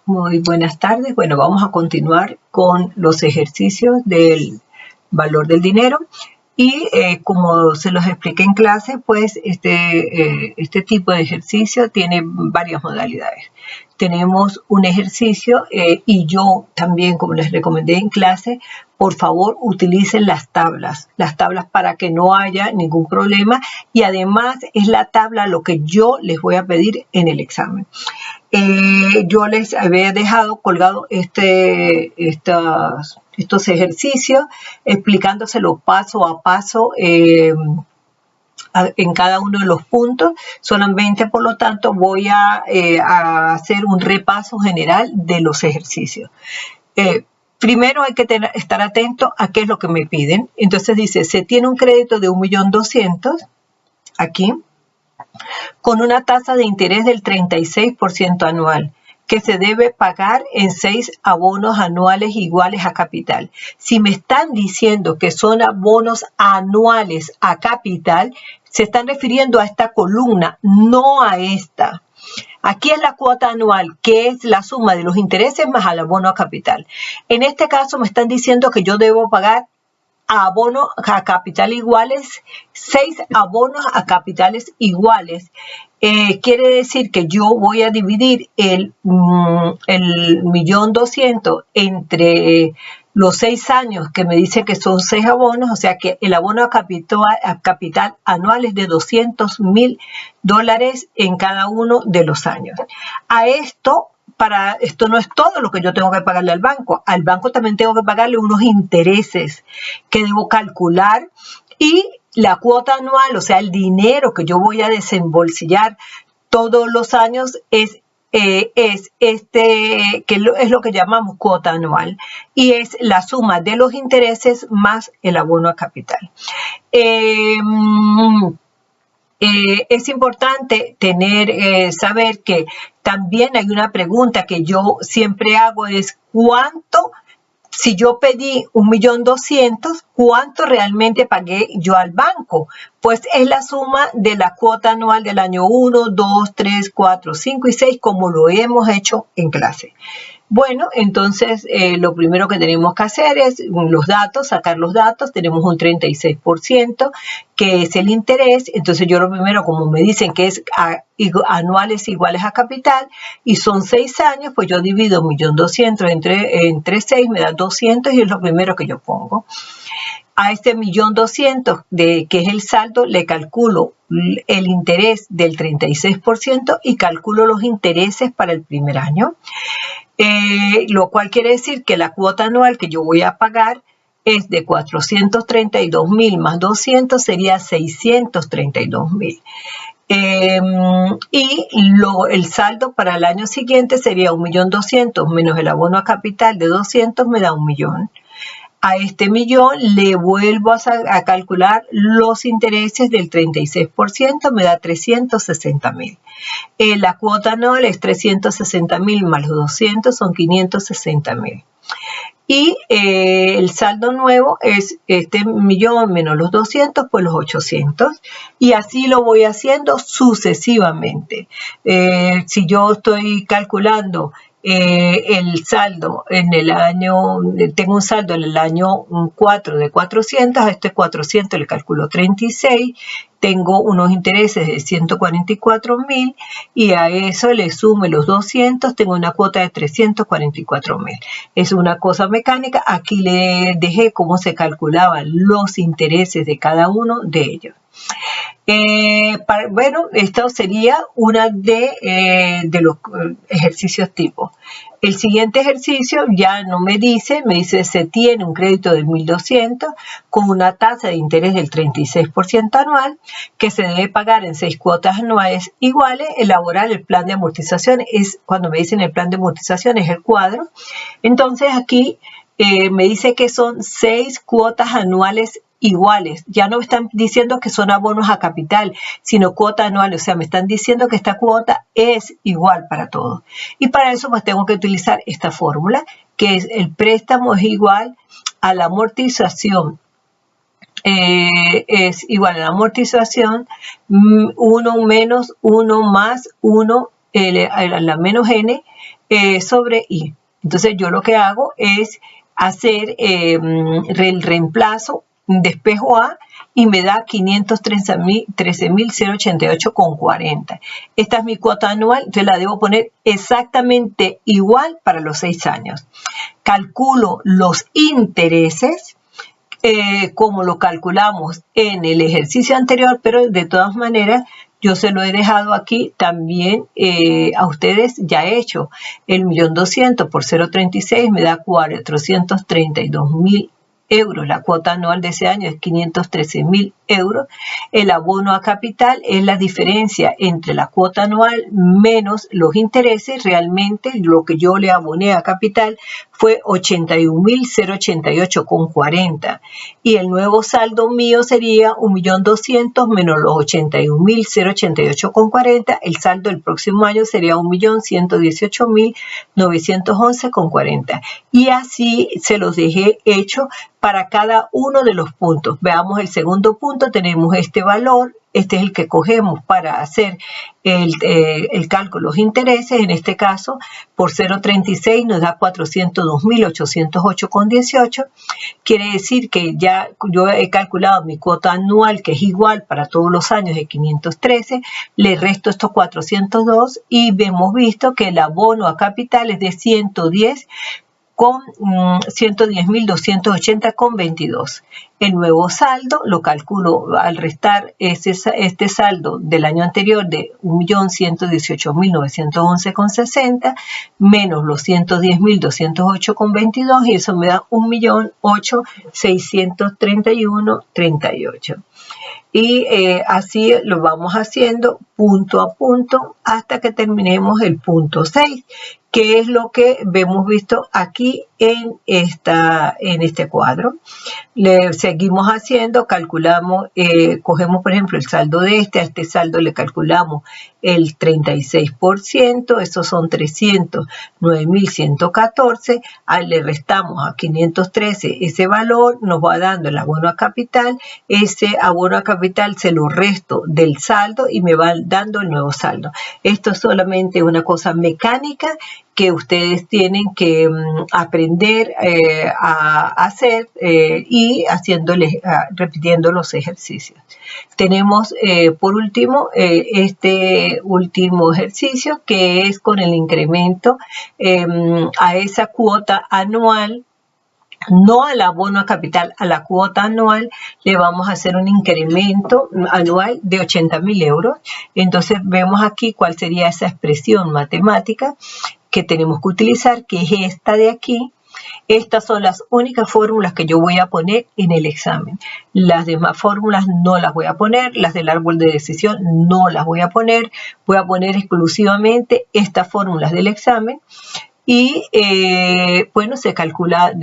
Muy buenas tardes. Bueno, vamos a continuar con los ejercicios del valor del dinero y como se los expliqué en clase, pues este tipo de ejercicio tiene varias modalidades. Tenemos un ejercicio y yo también, como les recomendé en clase, por favor utilicen las tablas para que no haya ningún problema y además es la tabla lo que yo les voy a pedir en el examen. Yo les había dejado colgado estos ejercicios explicándoselo paso a paso en cada uno de los puntos. Son 20, por lo tanto voy a hacer un repaso general de los ejercicios. Primero hay que estar atento a qué es lo que me piden. Entonces dice, se tiene un crédito de 1.200.000 aquí, con una tasa de interés del 36% anual, que se debe pagar en 6 abonos anuales iguales a capital. Si me están diciendo que son abonos anuales a capital, se están refiriendo a esta columna, no a esta. Aquí es la cuota anual, que es la suma de los intereses más el abono a capital. En este caso me están diciendo que yo debo pagar abonos a capital iguales, 6 abonos a capitales iguales. Quiere decir que yo voy a dividir el 1.200.000 entre los 6 años, que me dice que son 6 abonos, o sea que el abono a capital anual es de $200.000 en cada uno de los años. Para esto no es todo lo que yo tengo que pagarle al banco. Al banco también tengo que pagarle unos intereses que debo calcular y la cuota anual, o sea, el dinero que yo voy a desembolsillar todos los años es lo que llamamos cuota anual y es la suma de los intereses más el abono a capital. Es importante saber que también hay una pregunta que yo siempre hago es ¿cuánto? Si yo pedí 1.200.000, ¿cuánto realmente pagué yo al banco? Pues es la suma de la cuota anual del año 1, 2, 3, 4, 5 y 6, como lo hemos hecho en clase. Bueno, entonces lo primero que tenemos que hacer es sacar los datos. Tenemos un 36%, que es el interés. Entonces yo lo primero, como me dicen que es anuales iguales a capital y son 6 años, pues yo divido 1.200.000 entre 6, me da 200 y es lo primero que yo pongo. A este 1.200.000 que es el saldo, le calculo el interés del 36% y calculo los intereses para el primer año. Lo cual quiere decir que la cuota anual que yo voy a pagar es de 432.000 más 200 sería 632.000. Y el saldo para el año siguiente sería 1.200.000 menos el abono a capital de 200 me da 1.000.000. A este 1.000.000 le vuelvo a calcular los intereses del 36%, me da 360.000. La cuota anual es 360.000 más los 200 son 560.000. Y el saldo nuevo es este 1.000.000 menos los 200, pues los 800. Y así lo voy haciendo sucesivamente. Si yo estoy calculando el saldo en el año, tengo un saldo en el año 4 de 400, a este 400 le calculo 36, tengo unos intereses de 144.000 y a eso le sumo los 200, tengo una cuota de 344.000. Es una cosa mecánica, aquí le dejé cómo se calculaban los intereses de cada uno de ellos. Bueno, esto sería una de los ejercicios tipo. El siguiente ejercicio ya no me dice se tiene un crédito de 1.200 con una tasa de interés del 36% anual que se debe pagar en 6 cuotas anuales iguales. Elaborar el plan de amortización cuando me dicen el plan de amortización es el cuadro. Entonces aquí me dice que son 6 cuotas anuales iguales. Ya no me están diciendo que son abonos a capital, sino cuota anual. O sea, me están diciendo que esta cuota es igual para todos. Y para eso pues tengo que utilizar esta fórmula, que es el préstamo es igual a la amortización. Es igual a la amortización 1 menos 1 más 1 la menos n sobre i. Entonces yo lo que hago es hacer el reemplazo, despejo a y me da 513.088,40. Esta es mi cuota anual, yo la debo poner exactamente igual para los 6 años. Calculo los intereses como lo calculamos en el ejercicio anterior, pero de todas maneras yo se lo he dejado aquí también a ustedes ya hecho. El 1.200.000 por 0.36 me da 432.000 euros. La cuota anual de ese año es 513.000 euros. El abono a capital es la diferencia entre la cuota anual menos los intereses. Realmente lo que yo le aboné a capital fue 81.088,40 y el nuevo saldo mío sería 1.200.000 menos los 81.088,40. El saldo del próximo año sería 1.118.911,40 y así se los dejé hecho para cada uno de los puntos. Veamos el segundo punto, tenemos este valor, este es el que cogemos para hacer el cálculo de los intereses. En este caso, por 0.36 nos da 402.808,18. Quiere decir que ya yo he calculado mi cuota anual, que es igual para todos los años de 513. Le resto estos 402 y hemos visto que el abono a capital es de 110.280,22. El nuevo saldo lo calculo al restar este saldo del año anterior de 1.118.911,60 menos los 110.208,22 y eso me da 1.008.631,38. Y así lo vamos haciendo punto a punto hasta que terminemos el punto 6, que es lo que hemos visto aquí en este cuadro. Le seguimos haciendo, calculamos, cogemos por ejemplo el saldo de a este saldo le calculamos el 36%, esos son 309.114, le restamos a 513 ese valor, nos va dando el abono a capital, ese abono a capital se lo resto del saldo y me va dando el nuevo saldo. Esto es solamente una cosa mecánica que ustedes tienen que aprender a hacer y repitiendo los ejercicios. Tenemos por último este último ejercicio que es con el incremento a esa cuota anual. No al abono a capital, a la cuota anual le vamos a hacer un incremento anual de 80.000 euros. Entonces vemos aquí cuál sería esa expresión matemática que tenemos que utilizar, que es esta de aquí. Estas son las únicas fórmulas que yo voy a poner en el examen. Las demás fórmulas no las voy a poner, las del árbol de decisión no las voy a poner. Voy a poner exclusivamente estas fórmulas del examen. Y bueno, se calcula,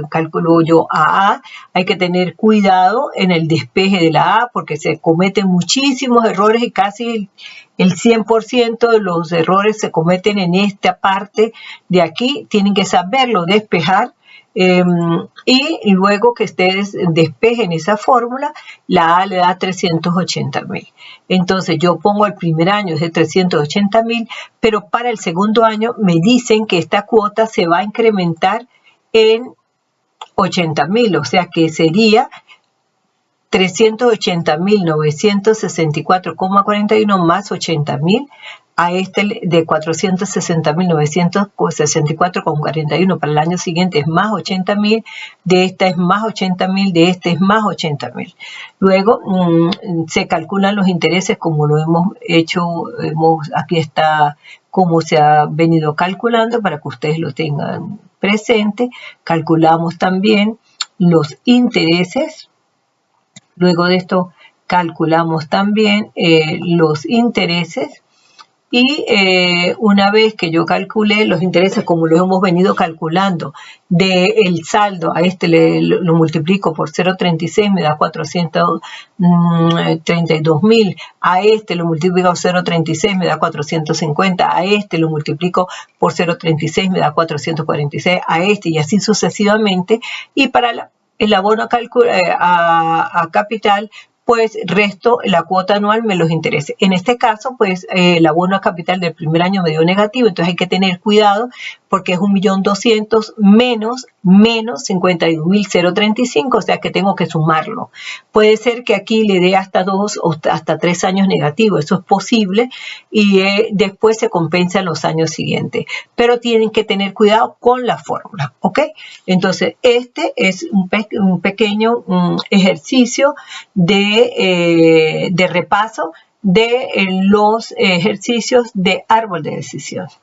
calculo yo a. Hay que tener cuidado en el despeje de la A porque se cometen muchísimos errores y casi el 100% de los errores se cometen en esta parte de aquí. Tienen que saberlo despejar. Y luego que ustedes despejen esa fórmula, la A le da 380.000. Entonces yo pongo el primer año es de 380.000, pero para el segundo año me dicen que esta cuota se va a incrementar en 80.000, o sea que sería 380.964,41 más 80.000. A este de 460.964,41 para el año siguiente es más 80.000, de esta es más 80.000, de este es más 80.000. Luego se calculan los intereses como lo hemos hecho, aquí está cómo se ha venido calculando para que ustedes lo tengan presente. Calculamos también los intereses, luego de esto calculamos también los intereses. Y una vez que yo calculé los intereses como los hemos venido calculando del saldo, a este lo multiplico por 0.36 me da 432.000, a este lo multiplico por 0.36 me da 450, a este lo multiplico por 0.36 me da 446, a este y así sucesivamente. Y para el abono a capital pues resto la cuota anual me los intereses. En este caso, pues el abono a capital del primer año me dio negativo, entonces hay que tener cuidado porque es 1.200.000 menos 51.035, o sea que tengo que sumarlo. Puede ser que aquí le dé hasta 2 o hasta 3 años negativo, eso es posible, y después se compensa en los años siguientes. Pero tienen que tener cuidado con la fórmula, ¿ok? Entonces, este es un pequeño ejercicio de repaso de los ejercicios de árbol de decisión.